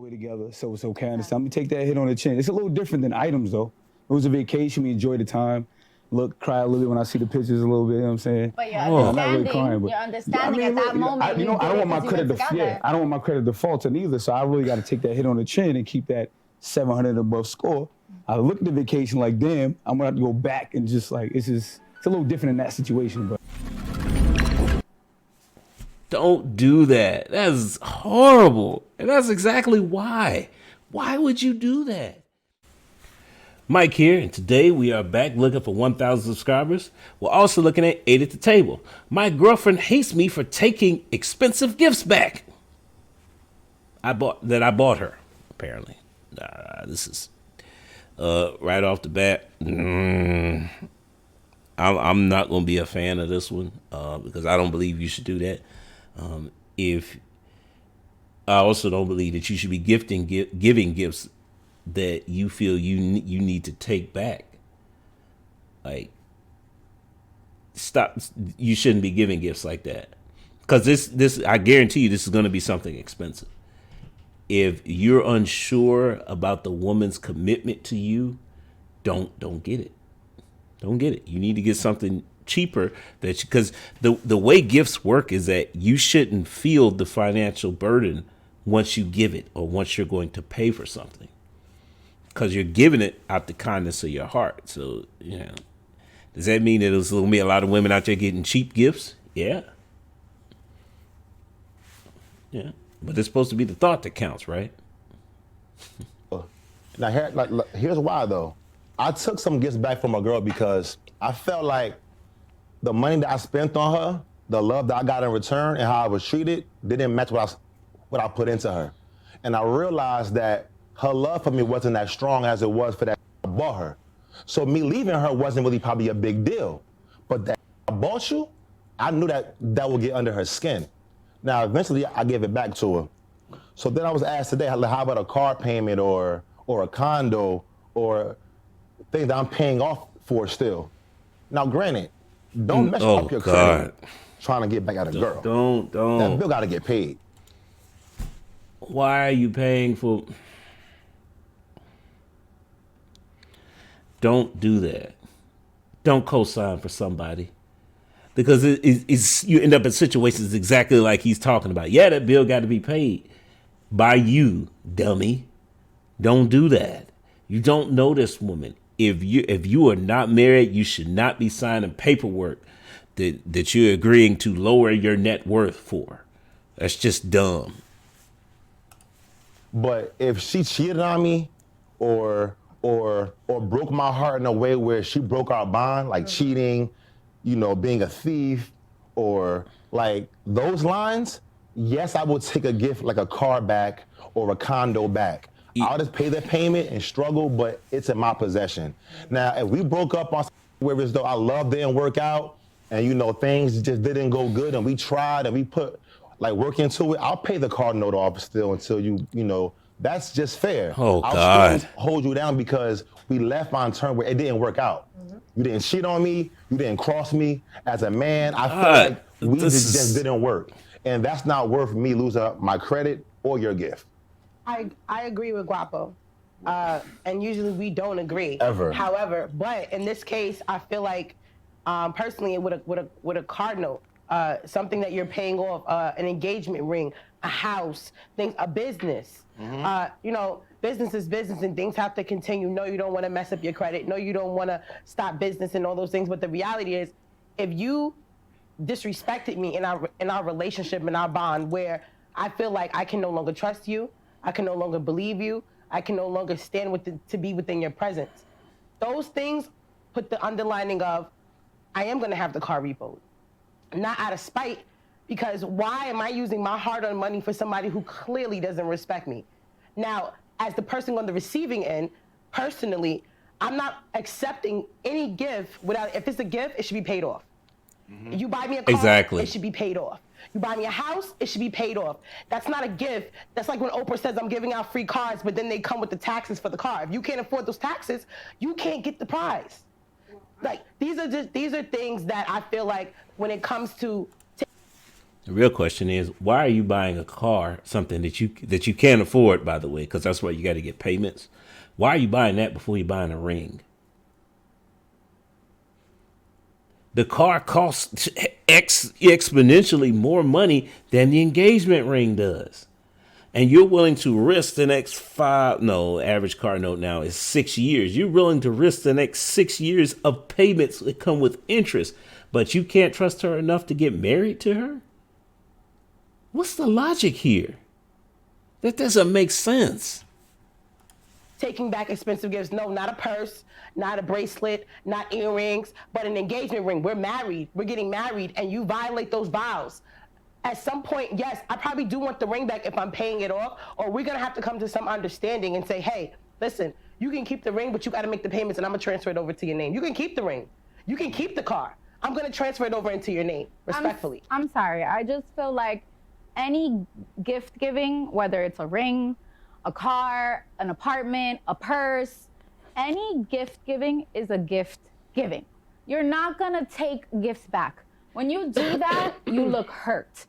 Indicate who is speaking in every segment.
Speaker 1: enjoy together. So it's okay. I understand. Let me take that hit on the chin. It's a little different than items though. It was a vacation. We enjoyed the time. Look, cry a little bit when I see the pictures a little bit. You know what I'm saying?
Speaker 2: But you're
Speaker 1: I'm not
Speaker 2: understanding.
Speaker 1: really crying, but
Speaker 2: You're understanding at that
Speaker 1: look,
Speaker 2: moment.
Speaker 1: I don't want my credit to
Speaker 2: together.
Speaker 1: I don't want my credit to falter neither. So I really got to take that hit on the chin and keep that 700 and above score. I look at the vacation like, damn, I'm gonna have to go back and just like it's a little different in that situation, but.
Speaker 3: Don't do that. That's horrible. And that's exactly why. Why would you do that? Mike here, and today we are back looking for 1,000 subscribers. We're also looking at 8 at the table. My girlfriend hates me for taking expensive gifts back. I bought her, apparently. This is right off the bat. I'm not going to be a fan of this one because I don't believe you should do that. If I also don't believe that you should be giving gifts that you feel you need to take back. Like, stop. You shouldn't be giving gifts like that, because this I guarantee you this is going to be something expensive. If you're unsure about the woman's commitment to you, don't get it. Don't get it. You need to get something cheaper, because the way gifts work is that you shouldn't feel the financial burden once you give it or once you're going to pay for something, because you're giving it out the kindness of your heart. So, does that mean that there's going to be a lot of women out there getting cheap gifts? Yeah, but it's supposed to be the thought that counts, right?
Speaker 4: Now here's why though. I took some gifts back from a girl because I felt like the money that I spent on her, the love that I got in return, and how I was treated didn't match what I put into her. And I realized that her love for me wasn't as strong as it was for that I bought her. So me leaving her wasn't really probably a big deal. But that I bought you, I knew that would get under her skin. Now, eventually, I gave it back to her. So then I was asked today, how about a car payment or a condo or things that I'm paying off for still? Now, granted, don't mess up your credit trying to get back at a girl.
Speaker 3: Don't.
Speaker 4: That bill got to get paid.
Speaker 3: Why are you paying for? Don't do that. Don't co-sign for somebody, because you end up in situations exactly like he's talking about. Yeah, that bill got to be paid by you, dummy. Don't do that. You don't know this woman. If you are not married, you should not be signing paperwork that you're agreeing to lower your net worth for. That's just dumb.
Speaker 4: But if she cheated on me or broke my heart in a way where she broke our bond, like cheating, being a thief, or like those lines, yes, I would take a gift like a car back or a condo back. I'll just pay the payment and struggle, but it's in my possession. Now, if we broke up on where it's though our love didn't work out and, things just didn't go good and we tried and we put like work into it, I'll pay the car note off still until that's just fair.
Speaker 3: Oh,
Speaker 4: I'll
Speaker 3: God.
Speaker 4: still hold you down because we left on terms where it didn't work out. Mm-hmm. You didn't cheat on me. You didn't cross me. As a man, I feel like we just didn't work. And that's not worth me losing my credit or your gift.
Speaker 5: I agree with Guapo. And usually we don't agree.
Speaker 4: Ever.
Speaker 5: However, but in this case, I feel like personally with a card note, something that you're paying off, an engagement ring, a house, a business. Mm-hmm. Business is business and things have to continue. No, you don't want to mess up your credit. No, you don't want to stop business and all those things. But the reality is, if you disrespected me in our relationship, in our bond, where I feel like I can no longer trust you, I can no longer believe you, I can no longer stand to be within your presence. Those things put the underlining of, I am going to have the car repoed. Not out of spite, because why am I using my hard-earned money for somebody who clearly doesn't respect me? Now, as the person on the receiving end, personally, I'm not accepting any gift without, if it's a gift, it should be paid off. Mm-hmm. You buy me a car,
Speaker 3: exactly.
Speaker 5: It should be paid off. You buy me a house, it should be paid off. That's not a gift. That's like when Oprah says, I'm giving out free cars, but then they come with the taxes for the car. If you can't afford those taxes, you can't get the prize. Like, these are things that I feel like when it comes to...
Speaker 3: The real question is, why are you buying a car, something that you can't afford, by the way, because that's why you got to get payments. Why are you buying that before you're buying a ring? The car costs exponentially more money than the engagement ring does. And you're willing to risk the next average car note now is 6 years. You're willing to risk the next 6 years of payments that come with interest, but you can't trust her enough to get married to her? What's the logic here? That doesn't make sense.
Speaker 5: Taking back expensive gifts. No, not a purse, not a bracelet, not earrings, but an engagement ring. We're married. We're getting married, and you violate those vows. At some point, yes, I probably do want the ring back if I'm paying it off, or we're going to have to come to some understanding and say, hey, listen, you can keep the ring, but you got to make the payments, and I'm going to transfer it over to your name. You can keep the ring. You can keep the car. I'm going to transfer it over into your name, respectfully.
Speaker 2: I'm sorry. I just feel like any gift giving, whether it's a ring, a car, an apartment, a purse, any gift giving is a gift giving. You're not gonna take gifts back. When you do that, you look hurt.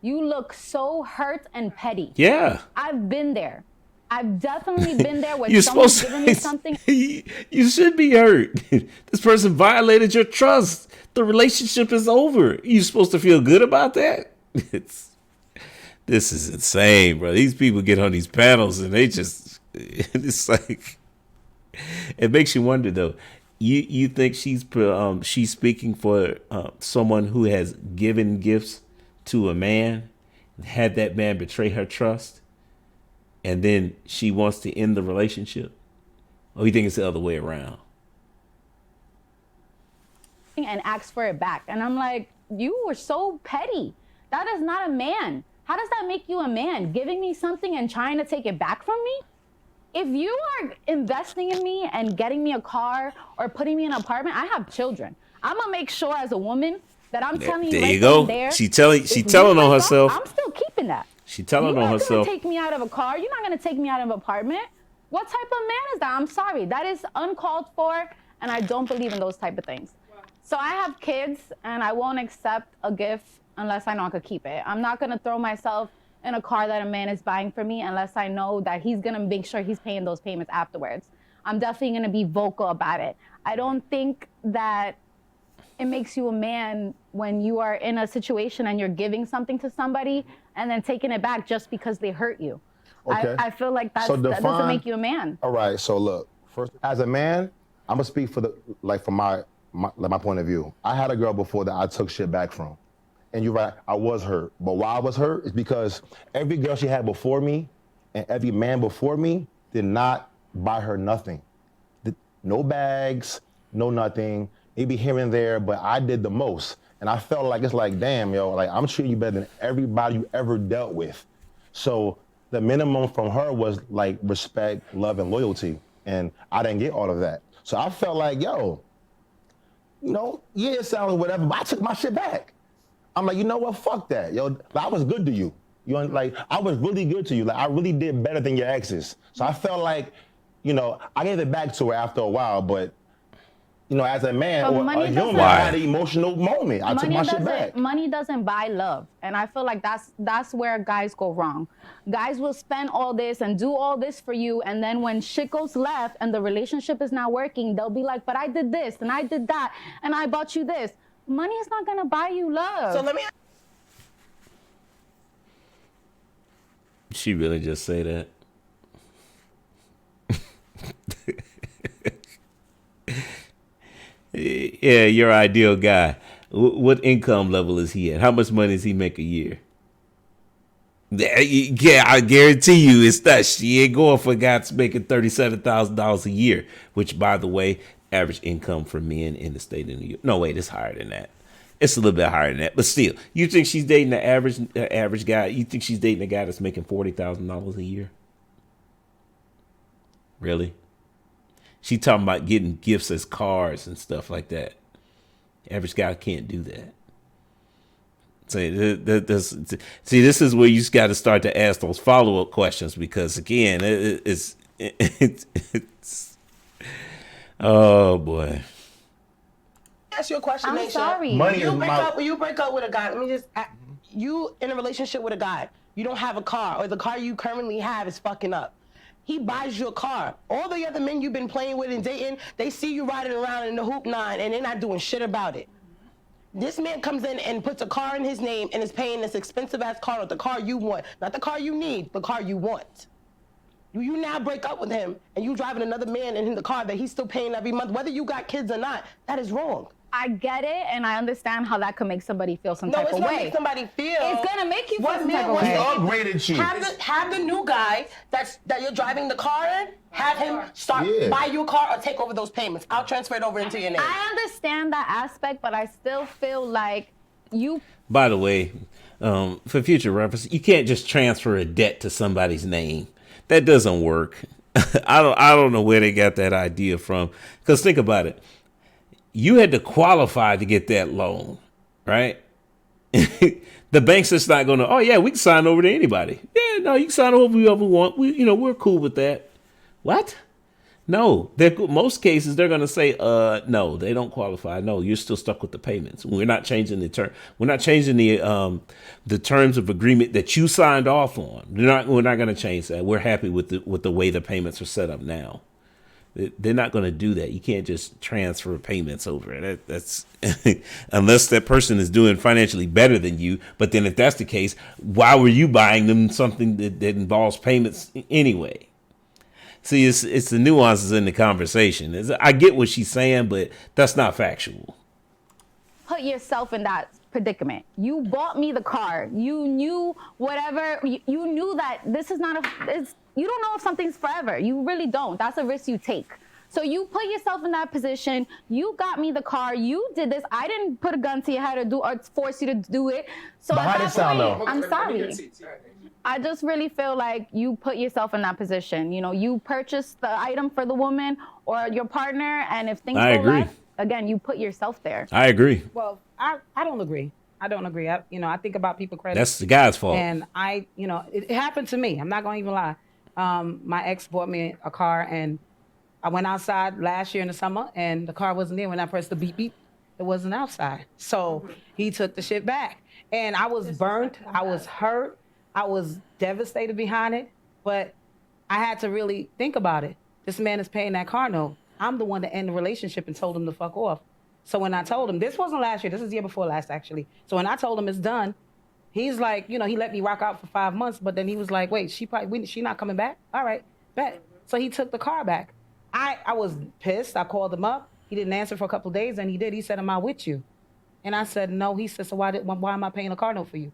Speaker 2: You look so hurt and petty.
Speaker 3: Yeah.
Speaker 2: I've been there. I've definitely been there when
Speaker 3: You're
Speaker 2: someone's
Speaker 3: supposed
Speaker 2: giving me something.
Speaker 3: You should be hurt. This person violated your trust. The relationship is over. You're supposed to feel good about that? This is insane, bro. These people get on these panels and it's like, it makes you wonder though. You think she's speaking for someone who has given gifts to a man, had that man betray her trust, and then she wants to end the relationship? Or you think it's the other way around?
Speaker 2: And ask for it back. And I'm like, you were so petty. That is not a man. How does that make you a man? Giving me something and trying to take it back from me? If you are investing in me and getting me a car or putting me in an apartment, I have children. I'm gonna make sure as a woman that I'm telling you
Speaker 3: There
Speaker 2: right
Speaker 3: you go.
Speaker 2: there.
Speaker 3: She telling on herself.
Speaker 2: I'm still keeping that.
Speaker 3: She telling on herself.
Speaker 2: You're not gonna take me out of a car. You're not gonna take me out of an apartment. What type of man is that? I'm sorry. That is uncalled for, and I don't believe in those type of things. So I have kids, and I won't accept a gift unless I know I could keep it. I'm not gonna throw myself in a car that a man is buying for me unless I know that he's gonna make sure he's paying those payments afterwards. I'm definitely gonna be vocal about it. I don't think that it makes you a man when you are in a situation and you're giving something to somebody and then taking it back just because they hurt you.
Speaker 4: Okay.
Speaker 2: I feel like that doesn't make you a man.
Speaker 4: All right, so look, first, as a man, I'm gonna speak from my point of view. I had a girl before that I took shit back from. And you're right, I was hurt. But why I was hurt is because every girl she had before me and every man before me did not buy her nothing. No bags, no nothing, maybe here and there, but I did the most. And I felt like, it's like, damn, yo, like I'm treating you better than everybody you ever dealt with. So the minimum from her was like respect, love, and loyalty. And I didn't get all of that. So I felt like, yo, yeah, it sounds whatever, but I took my shit back. I'm like, you know what? Fuck that, yo. Like, I was good to you. I was really good to you. Like, I really did better than your exes. So I felt like, I gave it back to her after a while, but, as a man or a human, I had an emotional moment. I took my shit back.
Speaker 2: Money doesn't buy love. And I feel like that's where guys go wrong. Guys will spend all this and do all this for you, and then when shit goes left and the relationship is not working, they'll be like, but I did this and I did that and I bought you this. Money is not gonna buy you love.
Speaker 5: So let me.
Speaker 3: She really just say that? Yeah, your ideal guy. What income level is he at? How much money does he make a year? Yeah, I guarantee you it's not. She ain't going for a guy that's making $37,000 a year, which, by the way, average income for men in the state of New York. No, wait, it's higher than that. It's a little bit higher than that, but still, you think she's dating the average guy? You think she's dating a guy that's making $40,000 a year? Really? She talking about getting gifts as cars and stuff like that. Average guy can't do that. See, this is where you just got to start to ask those follow-up questions, because again, it's oh boy.
Speaker 5: Ask you a question.
Speaker 2: I'm sorry.
Speaker 4: Money
Speaker 5: you break up with a guy. Let me just. you in a relationship with a guy, you don't have a car, or the car you currently have is fucking up. He buys you a car. All the other men you've been playing with and dating, they see you riding around in the hoop 9 and they're not doing shit about it. This man comes in and puts a car in his name and is paying this expensive ass car, the car you want, not the car you need, the car you want. You now break up with him and you driving another man in the car that he's still paying every month, whether you got kids or not. That is wrong.
Speaker 2: I get it, and I understand how that could make somebody feel some type of way.
Speaker 5: No, it's gonna make somebody feel.
Speaker 2: It's gonna make you feel some type of
Speaker 4: He
Speaker 2: way.
Speaker 4: upgraded you.
Speaker 5: Have the new guy that you're driving the car in, have him start buy you a car or take over those payments. I'll transfer it over into your name.
Speaker 2: I understand that aspect, but I still feel like you.
Speaker 3: By the way, for future reference, you can't just transfer a debt to somebody's name. That doesn't work. I don't know where they got that idea from. Because think about it. You had to qualify to get that loan, right? The bank's just not going to, oh, yeah, we can sign over to anybody. Yeah, no, you can sign over whoever we want. We're cool with that. What? No, most cases they're going to say, no, they don't qualify. No, you're still stuck with the payments. We're not changing the term. We're not changing the terms of agreement that you signed off on. We're not going to change that. We're happy with the way the payments are set up now. They're not going to do that. You can't just transfer payments over. That's unless that person is doing financially better than you. But then if that's the case, why were you buying them something that involves payments anyway? See, it's the nuances in the conversation. I get what she's saying, but that's not factual.
Speaker 2: Put yourself in that predicament. You bought me the car. You knew whatever. You knew that this is not you don't know if something's forever. You really don't. That's a risk you take. So you put yourself in that position. You got me the car. You did this. I didn't put a gun to your head or force you to do it. So
Speaker 4: But how did it sound, though?
Speaker 2: I'm sorry. I just really feel like you put yourself in that position. You purchased the item for the woman or your partner, and if things go left, again, you put yourself there.
Speaker 3: I agree.
Speaker 6: Well, I don't agree. I don't agree. I think about people credit.
Speaker 3: That's the guy's fault.
Speaker 6: And it happened to me. I'm not going to even lie. My ex bought me a car, and I went outside last year in the summer, and the car wasn't there. When I pressed the beep beep, it wasn't outside. So he took the shit back, and I was burnt. I was hurt. I was devastated behind it, but I had to really think about it. This man is paying that car note. I'm the one that ended the relationship and told him to fuck off. So when I told him, this wasn't last year, this is the year before last, actually. So when I told him it's done, he's like, he let me rock out for 5 months, but then he was like, wait, she not coming back? All right, bet. So he took the car back. I was pissed. I called him up. He didn't answer for a couple of days, and he did. He said, am I with you? And I said, no. He said, so why am I paying a car note for you?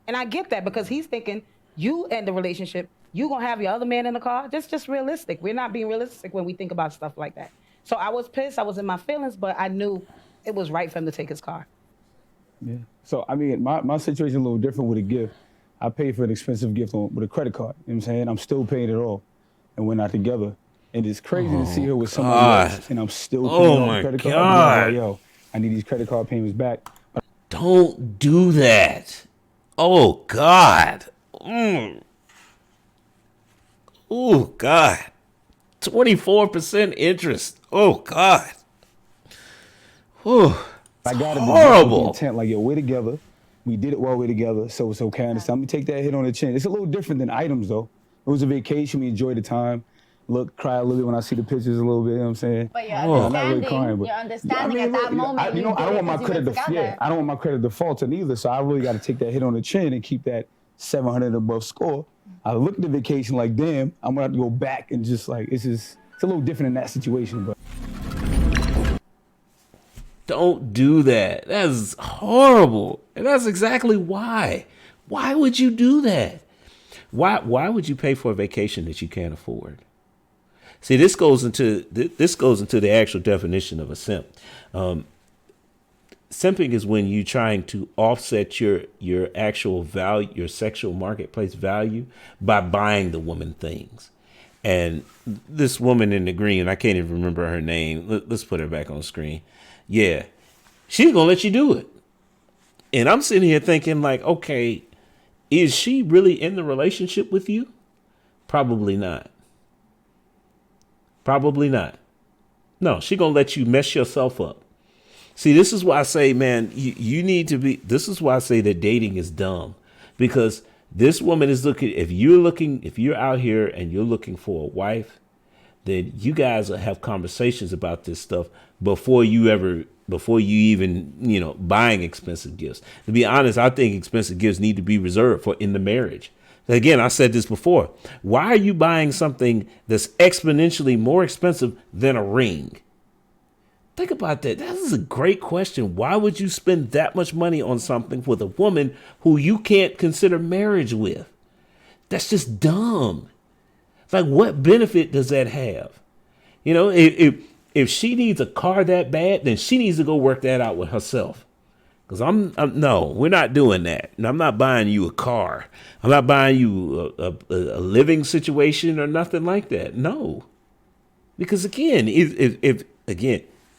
Speaker 6: And I get that because he's thinking, you end the relationship, you gonna have your other man in the car? That's just realistic. We're not being realistic when we think about stuff like that. So I was pissed, I was in my feelings, but I knew it was right for him to take his car.
Speaker 1: Yeah. So, I mean, my situation a little different with a gift. I paid for an expensive gift with a credit card. You know what I'm saying? I'm still paying it off, and we're not together. And it's crazy to see her with someone else, and I'm still paying off the credit card. I'm like, yo, I need these credit card payments back.
Speaker 3: Don't do that. Oh, God. Oh, God. 24% interest. Oh, God. Oh,
Speaker 1: I got it.
Speaker 3: Horrible.
Speaker 1: Intent, like, yo, we're together. We did it while we're together, so it's okay. I understand. I'm going to take that hit on the chin. It's a little different than items, though. It was a vacation. We enjoyed the time. Look, cry a little bit when I see the pictures a little bit, you know what I'm saying?
Speaker 2: But you're
Speaker 1: I'm not really crying, but
Speaker 2: you're understanding at that moment.
Speaker 1: I don't want my credit I don't want my credit defaulting either, so I really got to take that hit on the chin and keep that 700 above score. I looked at the vacation like, damn, I'm gonna have to go back and just like, it's a little different in that situation, but.
Speaker 3: Don't do that. That's horrible. And that's exactly why. Why would you do that? Why would you pay for a vacation that you can't afford? See, this goes into the actual definition of a simp. Simping is when you're trying to offset your actual value, your sexual marketplace value, by buying the woman things. And this woman in the green, I can't even remember her name. Let's put her back on the screen. Yeah, she's gonna let you do it. And I'm sitting here thinking like, okay, is she really in the relationship with you? Probably not. Probably not. No, she's gonna let you mess yourself up. See, this is why I say, man, you need to be. This is why I say that dating is dumb, because this woman is looking. If you're out here and you're looking for a wife, then you guys will have conversations about this stuff before you even, buying expensive gifts. To be honest, I think expensive gifts need to be reserved for in the marriage. Again, I said this before. Why are you buying something that's exponentially more expensive than a ring? Think about that. That is a great question. Why would you spend that much money on something with a woman who you can't consider marriage with? That's just dumb. Like, what benefit does that have? If she needs a car that bad, then she needs to go work that out with herself. Because no, we're not doing that. And I'm not buying you a car. I'm not buying you a living situation or nothing like that. No. Because again, if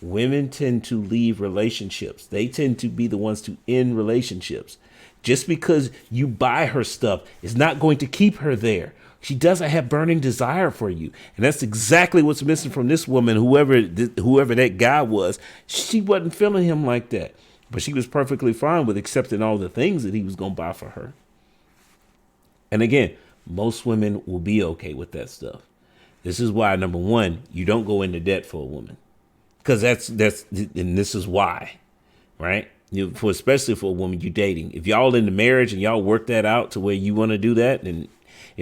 Speaker 3: women tend to leave relationships. They tend to be the ones to end relationships. Just because you buy her stuff is not going to keep her there. She doesn't have burning desire for you. And that's exactly what's missing from this woman, whoever that guy was. She wasn't feeling him like that. But she was perfectly fine with accepting all the things that he was going to buy for her. And again, most women will be okay with that stuff. This is why, number one, you don't go into debt for a woman. Because and this is why, right? Especially for a woman you're dating. If y'all in the marriage and y'all work that out to where you want to do that, then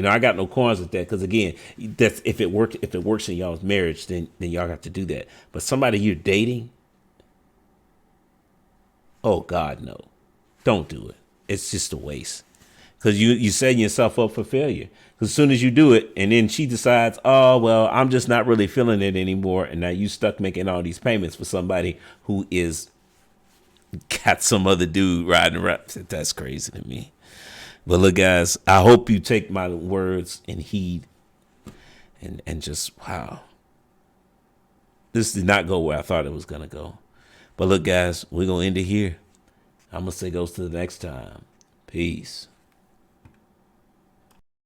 Speaker 3: I got no qualms with that. Because again, that's if it works in y'all's marriage, then y'all got to do that. But somebody you're dating, oh God, no, don't do it. It's just a waste. Because you're setting yourself up for failure. Because as soon as you do it, and then she decides, oh, well, I'm just not really feeling it anymore. And now you stuck making all these payments for somebody who got some other dude riding around. That's crazy to me. But look, guys, I hope you take my words and heed. And just, wow. This did not go where I thought it was going to go. But look, guys, we're going to end it here. I'm going to say goes to the next time. Peace.